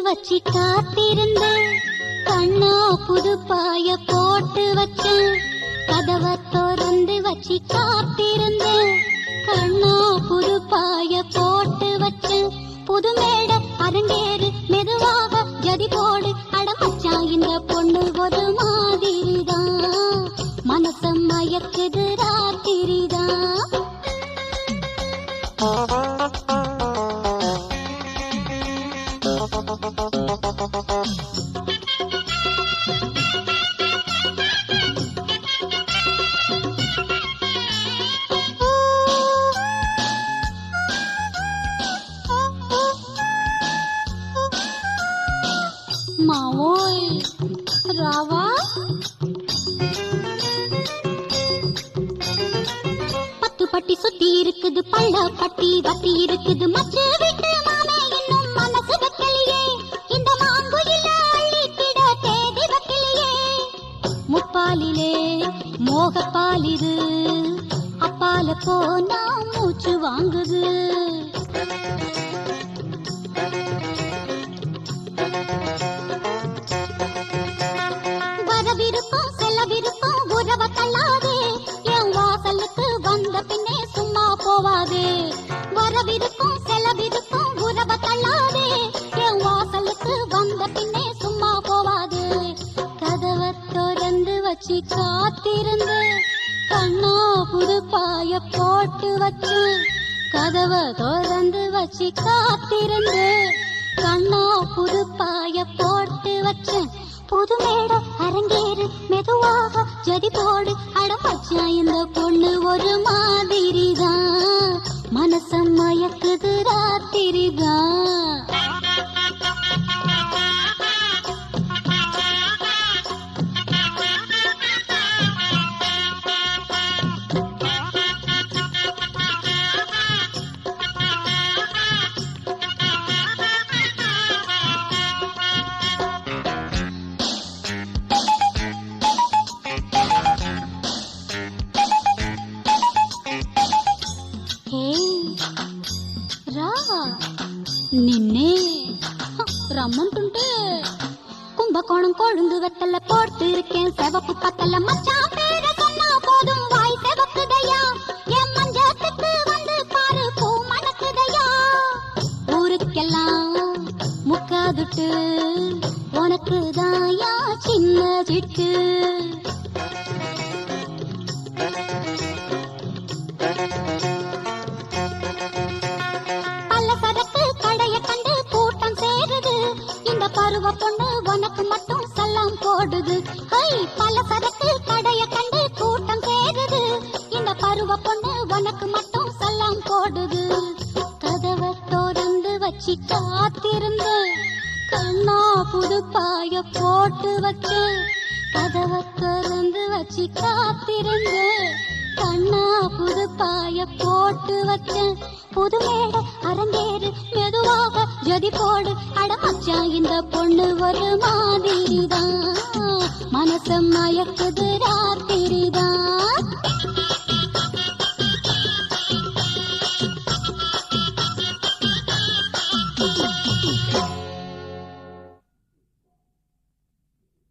வச்சி காத்திருந்த கண்ணா புது பாய போட்டு வச்ச கதவை திறந்து வச்சி காத்திருந்த கண்ணா புது பாய போட்டு வச்ச புது மேட அரங்கேறு மெதுவாக ஜதி போடு அடமச்சா இந்த பொண்ணு ஒரு மாதிரிதான் மனசம் மயக்குது ராத்திரிதான் மாவோய் ராவா பத்து பட்டி சுத்தி இருக்குது பள்ள பட்டி வத்தி இருக்குது மச்சு விட்டு மாமே இன்னும் மனசு வைக்கலையே இந்த மாங்குயில அள்ளிக்கிட தேதி வைக்கலையே முப்பாலிலே மோகப்பாலிது அப்பால போனா மூச்சு வாங்குது வரவிருக்கும் செல்லவிருக்கும் உறவ தள்ளாதே என் வாசலுக்கு வந்த பின்னே சும்மா போவாதே வரவிருக்கும் செல்லவிருக்கும் உறவ தள்ளாதே என் வாசலுக்கு வந்த பின்னே சும்மா போவாதே கதவை திறந்து வச்சு காத்திருந்து கண்ணா புது பாய போட்டு வச்சு கதவை திறந்து வச்சு காத்திருந்து கண்ணா புது பாய போட்டு வச்சு புது மேட அரங்கேறு மெதுவாக ஜதி போடு அடமச்சா இந்த பொண்ணு ஒரு மாதிரிதான் மனசம் மயக்குது ராத்திரிதான் నిన్నే రమ్మంటుంటే కుంభకోణం కొழுந்து வெத்தல போட்டு இருக்கேன் செவப்பு பத்தல மச்சான் பேர சொன்னா போதும் வாய் செவக்குதையா என் மஞ்சத்துக்கு வந்து பாரு பூ மணக்குதையா ஊருக்கெல்லாம் முக்காதுட்டு உனக்கு தாயா சின்ன சிட்டு பருவ பொண்ணு உனக்கு மட்டும் சல்லாம் போடுது ஹை பல சரக்கு கடைய கண்டு கூட்டம் சேருது இந்த பருவ பொண்ணு உனக்கு மட்டும் சல்லாம் போடுது கதவை திறந்து வச்சு காத்திருந்து கண்ணா புது பாய போட்டு வச்சு கதவை திறந்து வச்சு காத்திருந்து கண்ணா புது பாய போட்டு வச்சு புது மேட அரங்கேறு மெதுவாக ஜதி போடு அடமச்சா இந்த பொண்ணு ஒரு மாதிரிதான் மனசம் மயக்குது ராத்திரிதான்